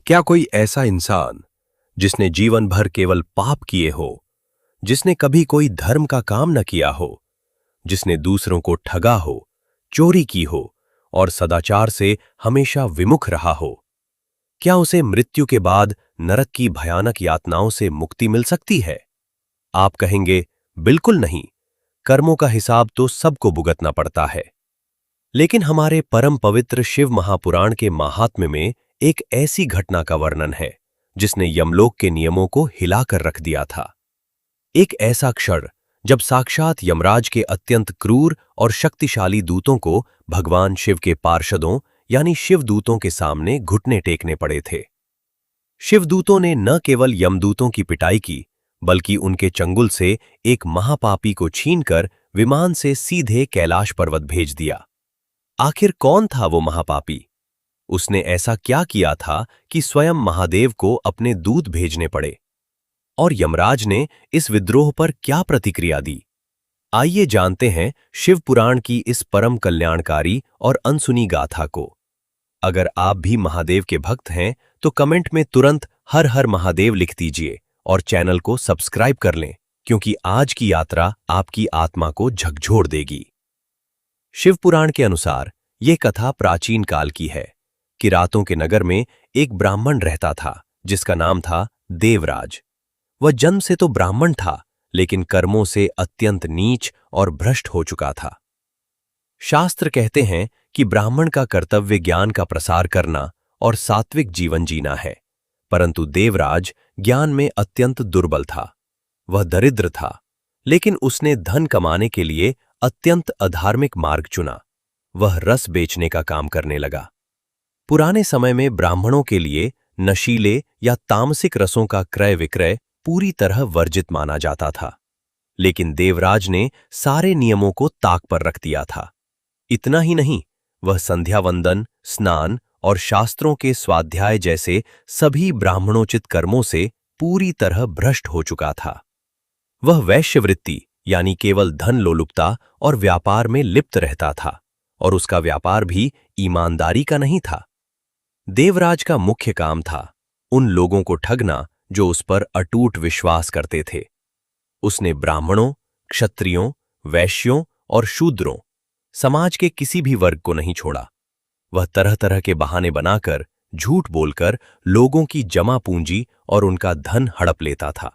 क्या कोई ऐसा इंसान जिसने जीवन भर केवल पाप किए हो, जिसने कभी कोई धर्म का काम न किया हो, जिसने दूसरों को ठगा हो, चोरी की हो और सदाचार से हमेशा विमुख रहा हो, क्या उसे मृत्यु के बाद नरक की भयानक यातनाओं से मुक्ति मिल सकती है? आप कहेंगे, बिल्कुल नहीं, कर्मों का हिसाब तो सबको भुगतना पड़ता है। लेकिन हमारे परम पवित्र शिव महापुराण के महात्म्य में एक ऐसी घटना का वर्णन है जिसने यमलोक के नियमों को हिलाकर रख दिया था। एक ऐसा क्षण जब साक्षात यमराज के अत्यंत क्रूर और शक्तिशाली दूतों को भगवान शिव के पार्षदों यानी शिवदूतों के सामने घुटने टेकने पड़े थे। शिवदूतों ने न केवल यमदूतों की पिटाई की, बल्कि उनके चंगुल से एक महापापी को छीनकर विमान से सीधे कैलाश पर्वत भेज दिया। आखिर कौन था वो महापापी? उसने ऐसा क्या किया था कि स्वयं महादेव को अपने दूत भेजने पड़े? और यमराज ने इस विद्रोह पर क्या प्रतिक्रिया दी? आइए जानते हैं शिव पुराण की इस परम कल्याणकारी और अनसुनी गाथा को। अगर आप भी महादेव के भक्त हैं तो कमेंट में तुरंत हर हर महादेव लिख दीजिए और चैनल को सब्सक्राइब कर लें, क्योंकि आज की यात्रा आपकी आत्मा को झकझोर देगी। शिव पुराण के अनुसार यह कथा प्राचीन काल की है कि रातों के नगर में एक ब्राह्मण रहता था जिसका नाम था देवराज। वह जन्म से तो ब्राह्मण था, लेकिन कर्मों से अत्यंत नीच और भ्रष्ट हो चुका था। शास्त्र कहते हैं कि ब्राह्मण का कर्तव्य ज्ञान का प्रसार करना और सात्विक जीवन जीना है, परंतु देवराज ज्ञान में अत्यंत दुर्बल था। वह दरिद्र था, लेकिन उसने धन कमाने के लिए अत्यंत अधार्मिक मार्ग चुना। वह रस बेचने का काम करने लगा। पुराने समय में ब्राह्मणों के लिए नशीले या तामसिक रसों का क्रय विक्रय पूरी तरह वर्जित माना जाता था, लेकिन देवराज ने सारे नियमों को ताक पर रख दिया था। इतना ही नहीं, वह संध्या वंदन, स्नान और शास्त्रों के स्वाध्याय जैसे सभी ब्राह्मणोचित कर्मों से पूरी तरह भ्रष्ट हो चुका था। वह वैश्यवृत्ति यानी केवल धन लोलुपता और व्यापार में लिप्त रहता था, और उसका व्यापार भी ईमानदारी का नहीं था। देवराज का मुख्य काम था उन लोगों को ठगना जो उस पर अटूट विश्वास करते थे। उसने ब्राह्मणों, क्षत्रियों, वैश्यों और शूद्रों, समाज के किसी भी वर्ग को नहीं छोड़ा। वह तरह तरह के बहाने बनाकर, झूठ बोलकर लोगों की जमा पूंजी और उनका धन हड़प लेता था।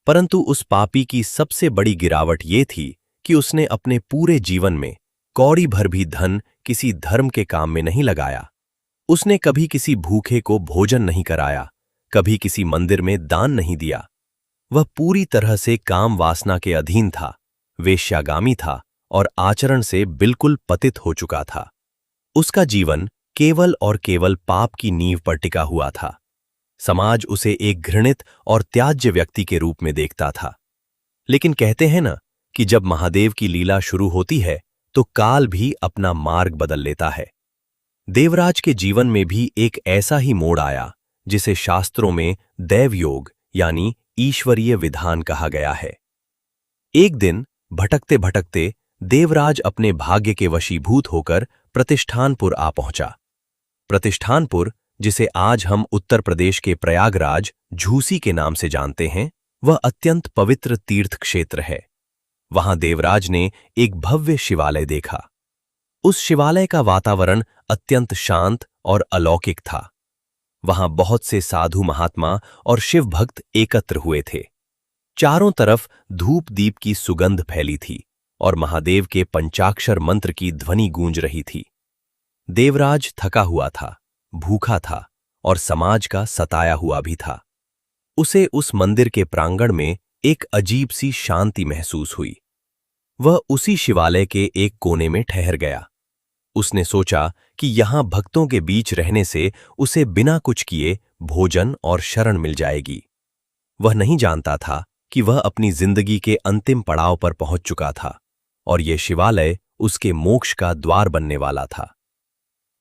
परंतु उस पापी की सबसे बड़ी गिरावट ये थी कि उसने अपने पूरे जीवन में कौड़ी भर भी धन किसी धर्म के काम में नहीं लगाया। उसने कभी किसी भूखे को भोजन नहीं कराया, कभी किसी मंदिर में दान नहीं दिया। वह पूरी तरह से काम वासना के अधीन था, वेश्यागामी था और आचरण से बिल्कुल पतित हो चुका था। उसका जीवन केवल और केवल पाप की नींव पर टिका हुआ था। समाज उसे एक घृणित और त्याज्य व्यक्ति के रूप में देखता था। लेकिन कहते हैं ना कि जब महादेव की लीला शुरू होती है तो काल भी अपना मार्ग बदल लेता है। देवराज के जीवन में भी एक ऐसा ही मोड़ आया जिसे शास्त्रों में दैवयोग यानी ईश्वरीय विधान कहा गया है। एक दिन भटकते भटकते देवराज अपने भाग्य के वशीभूत होकर प्रतिष्ठानपुर आ पहुंचा। प्रतिष्ठानपुर, जिसे आज हम उत्तर प्रदेश के प्रयागराज झूसी के नाम से जानते हैं, वह अत्यंत पवित्र तीर्थ क्षेत्र है। वहां देवराज ने एक भव्य शिवालय देखा। उस शिवालय का वातावरण अत्यंत शांत और अलौकिक था। वहां बहुत से साधु महात्मा और शिव भक्त एकत्र हुए थे। चारों तरफ धूप दीप की सुगंध फैली थी और महादेव के पंचाक्षर मंत्र की ध्वनि गूंज रही थी। देवराज थका हुआ था, भूखा था और समाज का सताया हुआ भी था। उसे उस मंदिर के प्रांगण में एक अजीब सी शांति महसूस हुई। वह उसी शिवालय के एक कोने में ठहर गया। उसने सोचा कि यहां भक्तों के बीच रहने से उसे बिना कुछ किए भोजन और शरण मिल जाएगी। वह नहीं जानता था कि वह अपनी जिंदगी के अंतिम पड़ाव पर पहुंच चुका था और यह शिवालय उसके मोक्ष का द्वार बनने वाला था।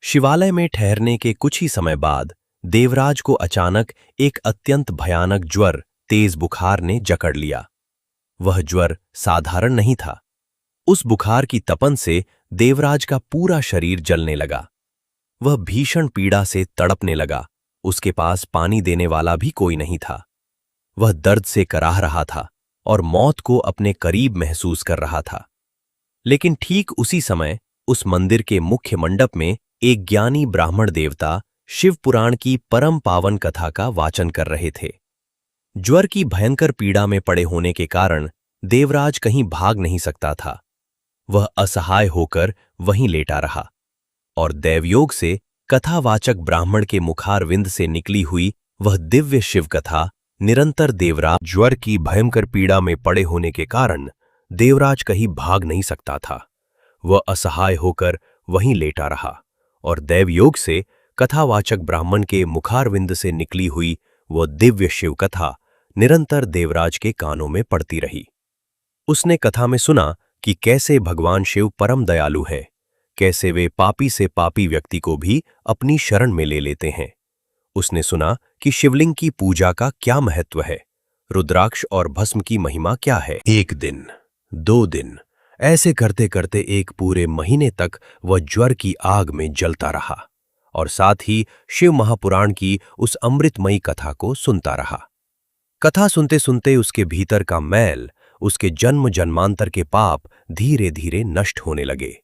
शिवालय में ठहरने के कुछ ही समय बाद देवराज को अचानक एक अत्यंत भयानक ज्वर, तेज बुखार ने जकड़ लिया। वह ज्वर साधारण नहीं था। उस बुखार की तपन से देवराज का पूरा शरीर जलने लगा। वह भीषण पीड़ा से तड़पने लगा उसके पास पानी देने वाला भी कोई नहीं था। वह दर्द से कराह रहा था और मौत को अपने करीब महसूस कर रहा था। लेकिन ठीक उसी समय उस मंदिर के मुख्य मंडप में एक ज्ञानी ब्राह्मण देवता शिव पुराण की परम पावन कथा का वाचन कर रहे थे। ज्वर की भयंकर पीड़ा में पड़े होने के कारण देवराज कहीं भाग नहीं सकता था। वह असहाय होकर वहीं लेटा रहा और दैवयोग से कथावाचक ब्राह्मण के मुखारविंद से निकली हुई वह दिव्य शिव कथा निरंतर देवराज ज्वर की भयंकर पीड़ा में पड़े होने के कारण देवराज कहीं भाग नहीं सकता था। वह असहाय होकर वहीं लेटा रहा और दैवयोग से कथावाचक ब्राह्मण के मुखारविंद से निकली हुई वह दिव्य शिव कथा निरंतर देवराज के कानों में पड़ती रही। उसने कथा में सुना कि कैसे भगवान शिव परम दयालु हैं, कैसे वे पापी से पापी व्यक्ति को भी अपनी शरण में ले लेते हैं। उसने सुना कि शिवलिंग की पूजा का क्या महत्व है, रुद्राक्ष और भस्म की महिमा क्या है। 1 दिन, 2 दिन, ऐसे करते करते एक पूरे महीने तक वह ज्वर की आग में जलता रहा और साथ ही शिव महापुराण की उस अमृतमयी कथा को सुनता रहा। कथा सुनते सुनते उसके भीतर का मैल, उसके जन्म जन्मांतर के पाप धीरे धीरे नष्ट होने लगे।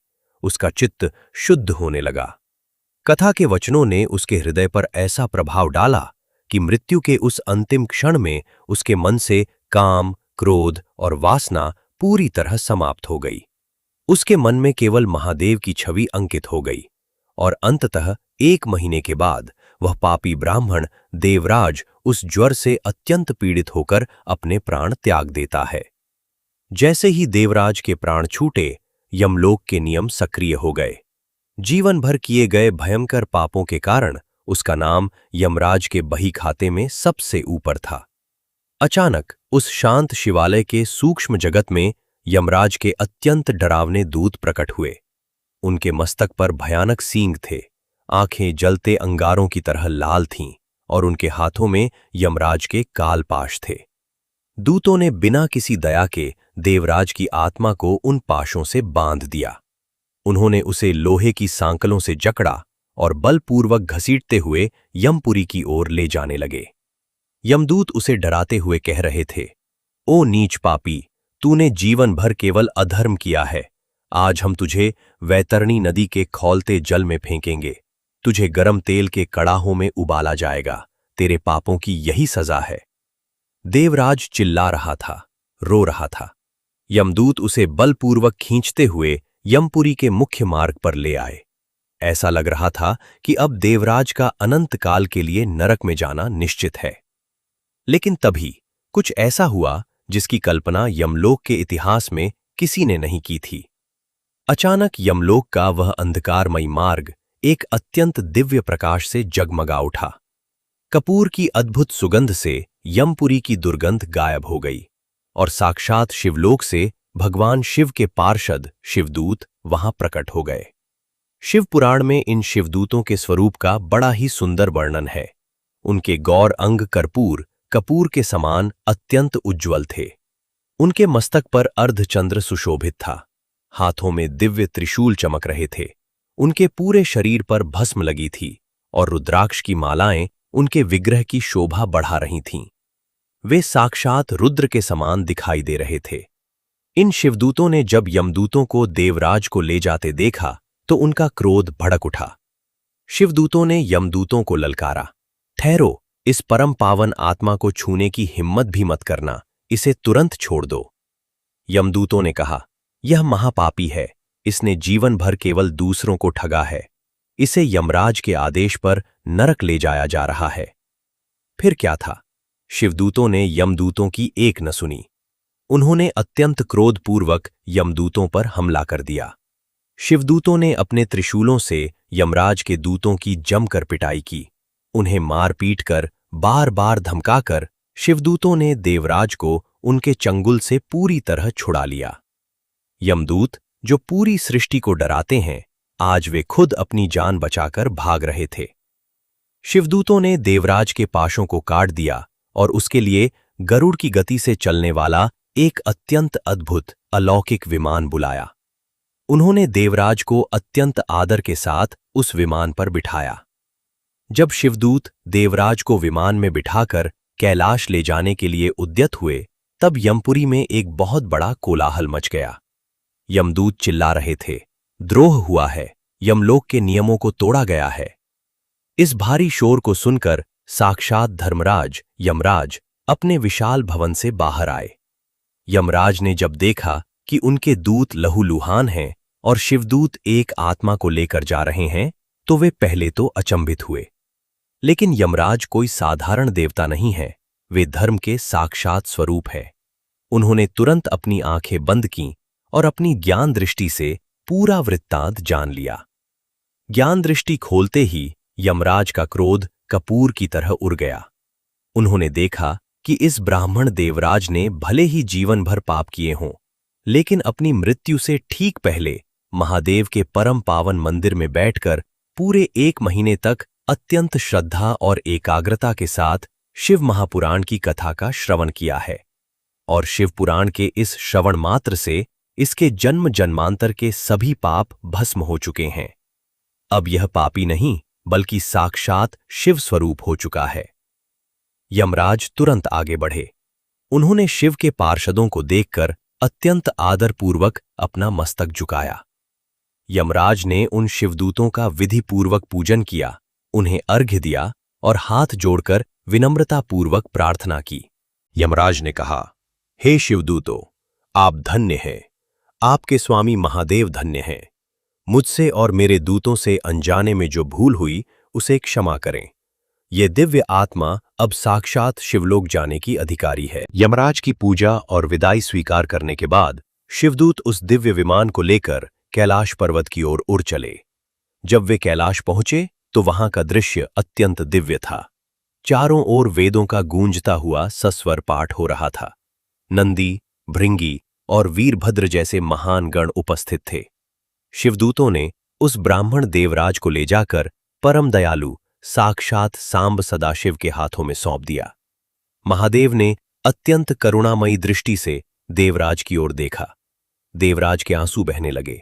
उसका चित्त शुद्ध होने लगा। कथा के वचनों ने उसके हृदय पर ऐसा प्रभाव डाला कि मृत्यु के उस अंतिम क्षण में उसके मन से काम, क्रोध और वासना पूरी तरह समाप्त हो गई। उसके मन में केवल महादेव की छवि अंकित हो गई और अंततः 1 महीने के बाद वह पापी ब्राह्मण देवराज उस ज्वर से अत्यंत पीड़ित होकर अपने प्राण त्याग देता है। जैसे ही देवराज के प्राण छूटे, यमलोक के नियम सक्रिय हो गए। जीवन भर किए गए भयंकर पापों के कारण उसका नाम यमराज के बही खाते में सबसे ऊपर था। अचानक उस शांत शिवालय के सूक्ष्म जगत में यमराज के अत्यंत डरावने दूत प्रकट हुए। उनके मस्तक पर भयानक सींग थे, आंखें जलते अंगारों की तरह लाल थीं और उनके हाथों में यमराज के कालपाश थे। दूतों ने बिना किसी दया के देवराज की आत्मा को उन पाशों से बांध दिया। उन्होंने उसे लोहे की सांकलों से जकड़ा और बलपूर्वक घसीटते हुए यमपुरी की ओर ले जाने लगे। यमदूत उसे डराते हुए कह रहे थे, ओ नीच पापी, तूने जीवन भर केवल अधर्म किया है। आज हम तुझे वैतरणी नदी के खौलते जल में फेंकेंगे। तुझे गरम तेल के कड़ाहों में उबाला जाएगा। तेरे पापों की यही सजा है। देवराज चिल्ला रहा था, रो रहा था। यमदूत उसे बलपूर्वक खींचते हुए यमपुरी के मुख्य मार्ग पर ले आए। ऐसा लग रहा था कि अब देवराज का अनंत काल के लिए नरक में जाना निश्चित है। लेकिन तभी कुछ ऐसा हुआ जिसकी कल्पना यमलोक के इतिहास में किसी ने नहीं की थी। अचानक यमलोक का वह अंधकारमयी मार्ग एक अत्यंत दिव्य प्रकाश से जगमगा उठा। कपूर की अद्भुत सुगंध से यमपुरी की दुर्गंध गायब हो गई और साक्षात शिवलोक से भगवान शिव के पार्षद शिवदूत वहां प्रकट हो गए। शिव पुराण में इन शिवदूतों के स्वरूप का बड़ा ही सुंदर वर्णन है। उनके गौर अंग कपूर के समान अत्यंत उज्ज्वल थे। उनके मस्तक पर अर्धचंद्र सुशोभित था। हाथों में दिव्य त्रिशूल चमक रहे थे। उनके पूरे शरीर पर भस्म लगी थी और रुद्राक्ष की मालाएं उनके विग्रह की शोभा बढ़ा रही थीं। वे साक्षात रुद्र के समान दिखाई दे रहे थे। इन शिवदूतों ने जब यमदूतों को देवराज को ले जाते देखा तो उनका क्रोध भड़क उठा। शिवदूतों ने यमदूतों को ललकारा, ठहरो, इस परम पावन आत्मा को छूने की हिम्मत भी मत करना, इसे तुरंत छोड़ दो। यमदूतों ने कहा, यह महापापी है, इसने जीवन भर केवल दूसरों को ठगा है। इसे यमराज के आदेश पर नरक ले जाया जा रहा है। फिर क्या था? शिवदूतों ने यमदूतों की एक न सुनी। उन्होंने अत्यंत क्रोधपूर्वक यमदूतों पर हमला कर दिया। शिवदूतों ने अपने त्रिशूलों से यमराज के दूतों की जमकर पिटाई की। उन्हें मार पीट कर, बार बार धमकाकर शिवदूतों ने देवराज को उनके चंगुल से पूरी तरह छुड़ा लिया। यमदूत, जो पूरी सृष्टि को डराते हैं, आज वे खुद अपनी जान बचाकर भाग रहे थे। शिवदूतों ने देवराज के पाशों को काट दिया और उसके लिए गरुड़ की गति से चलने वाला एक अत्यंत अद्भुत अलौकिक विमान बुलाया। उन्होंने देवराज को अत्यंत आदर के साथ उस विमान पर बिठाया। जब शिवदूत देवराज को विमान में बिठाकर कैलाश ले जाने के लिए उद्यत हुए, तब यमपुरी में एक बहुत बड़ा कोलाहल मच गया। यमदूत चिल्ला रहे थे, द्रोह हुआ है, यमलोक के नियमों को तोड़ा गया है। इस भारी शोर को सुनकर साक्षात धर्मराज यमराज अपने विशाल भवन से बाहर आए। यमराज ने जब देखा कि उनके दूत लहूलुहान हैं और शिवदूत एक आत्मा को लेकर जा रहे हैं, तो वे पहले तो अचंभित हुए। लेकिन यमराज कोई साधारण देवता नहीं है, वे धर्म के साक्षात स्वरूप है। उन्होंने तुरंत अपनी आंखें बंद कीं और अपनी ज्ञान दृष्टि से पूरा वृत्तांत जान लिया। ज्ञान दृष्टि खोलते ही यमराज का क्रोध कपूर की तरह उड़ गया। उन्होंने देखा कि इस ब्राह्मण देवराज ने भले ही जीवन भर पाप किए हों, लेकिन अपनी मृत्यु से ठीक पहले महादेव के परम पावन मंदिर में बैठकर पूरे 1 महीने तक अत्यंत श्रद्धा और एकाग्रता के साथ शिव महापुराण की कथा का श्रवण किया है। और शिव पुराण के इस श्रवण मात्र से इसके जन्म जन्मांतर के सभी पाप भस्म हो चुके हैं। अब यह पापी नहीं बल्कि साक्षात शिव स्वरूप हो चुका है। यमराज तुरंत आगे बढ़े। उन्होंने शिव के पार्षदों को देखकर अत्यंत आदरपूर्वक अपना मस्तक झुकाया। यमराज ने उन शिवदूतों का विधिपूर्वक पूजन किया, उन्हें अर्घ्य दिया और हाथ जोड़कर विनम्रतापूर्वक प्रार्थना की। यमराज ने कहा, हे शिवदूतों, आप धन्य हैं, आपके स्वामी महादेव धन्य हैं। मुझसे और मेरे दूतों से अनजाने में जो भूल हुई उसे क्षमा करें। ये दिव्य आत्मा अब साक्षात शिवलोक जाने की अधिकारी है। यमराज की पूजा और विदाई स्वीकार करने के बाद शिवदूत उस दिव्य विमान को लेकर कैलाश पर्वत की ओर उड़ चले। जब वे कैलाश पहुंचे तो वहां का दृश्य अत्यंत दिव्य था। चारों ओर वेदों का गूंजता हुआ सस्वर पाठ हो रहा था। नंदी, भृंगी और वीरभद्र जैसे महान गण उपस्थित थे। शिवदूतों ने उस ब्राह्मण देवराज को ले जाकर परम दयालु साक्षात सांब सदाशिव के हाथों में सौंप दिया। महादेव ने अत्यंत करुणामयी दृष्टि से देवराज की ओर देखा। देवराज के आंसू बहने लगे।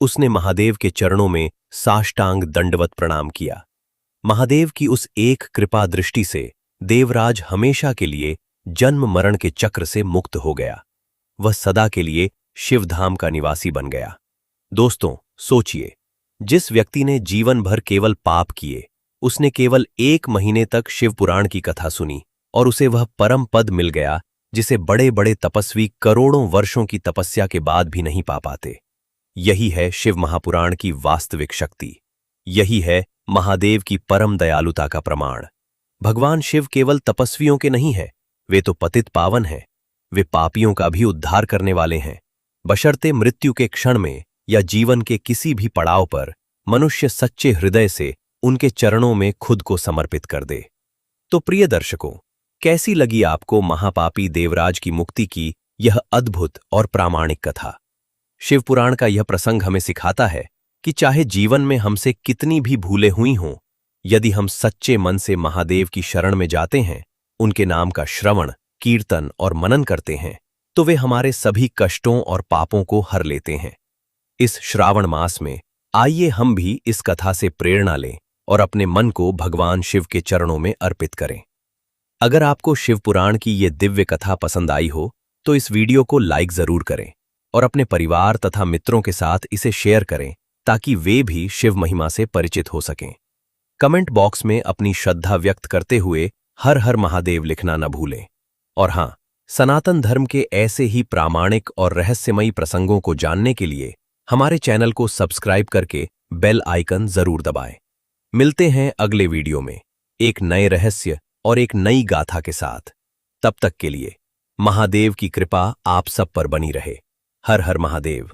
उसने महादेव के चरणों में साष्टांग दंडवत प्रणाम किया। महादेव की उस एक कृपा दृष्टि से देवराज हमेशा के लिए जन्म मरण के चक्र से मुक्त हो गया। वह सदा के लिए शिवधाम का निवासी बन गया। दोस्तों, सोचिए, जिस व्यक्ति ने जीवन भर केवल पाप किए, उसने केवल 1 महीने तक शिव पुराण की कथा सुनी और उसे वह परम पद मिल गया जिसे बड़े बड़े तपस्वी करोड़ों वर्षों की तपस्या के बाद भी नहीं पा पाते। यही है शिव महापुराण की वास्तविक शक्ति। यही है महादेव की परम दयालुता का प्रमाण। भगवान शिव केवल तपस्वियों के नहीं हैं, वे तो पतित पावन हैं। वे पापियों का भी उद्धार करने वाले हैं, बशर्ते मृत्यु के क्षण में या जीवन के किसी भी पड़ाव पर मनुष्य सच्चे हृदय से उनके चरणों में खुद को समर्पित कर दे। तो प्रिय दर्शकों, कैसी लगी आपको महापापी देवराज की मुक्ति की यह अद्भुत और प्रामाणिक कथा? शिवपुराण का यह प्रसंग हमें सिखाता है कि चाहे जीवन में हमसे कितनी भी भूलें हुई हों, यदि हम सच्चे मन से महादेव की शरण में जाते हैं, उनके नाम का श्रवण, कीर्तन और मनन करते हैं, तो वे हमारे सभी कष्टों और पापों को हर लेते हैं। इस श्रावण मास में आइए हम भी इस कथा से प्रेरणा लें और अपने मन को भगवान शिव के चरणों में अर्पित करें। अगर आपको शिवपुराण की ये दिव्य कथा पसंद आई हो तो इस वीडियो को लाइक जरूर करें और अपने परिवार तथा मित्रों के साथ इसे शेयर करें ताकि वे भी शिव महिमा से परिचित हो सकें। कमेंट बॉक्स में अपनी श्रद्धा व्यक्त करते हुए हर हर महादेव लिखना न भूलें। और हाँ, सनातन धर्म के ऐसे ही प्रामाणिक और रहस्यमयी प्रसंगों को जानने के लिए हमारे चैनल को सब्सक्राइब करके बेल आइकन जरूर दबाएं। मिलते हैं अगले वीडियो में एक नए रहस्य और एक नई गाथा के साथ। तब तक के लिए महादेव की कृपा आप सब पर बनी रहे। हर हर महादेव।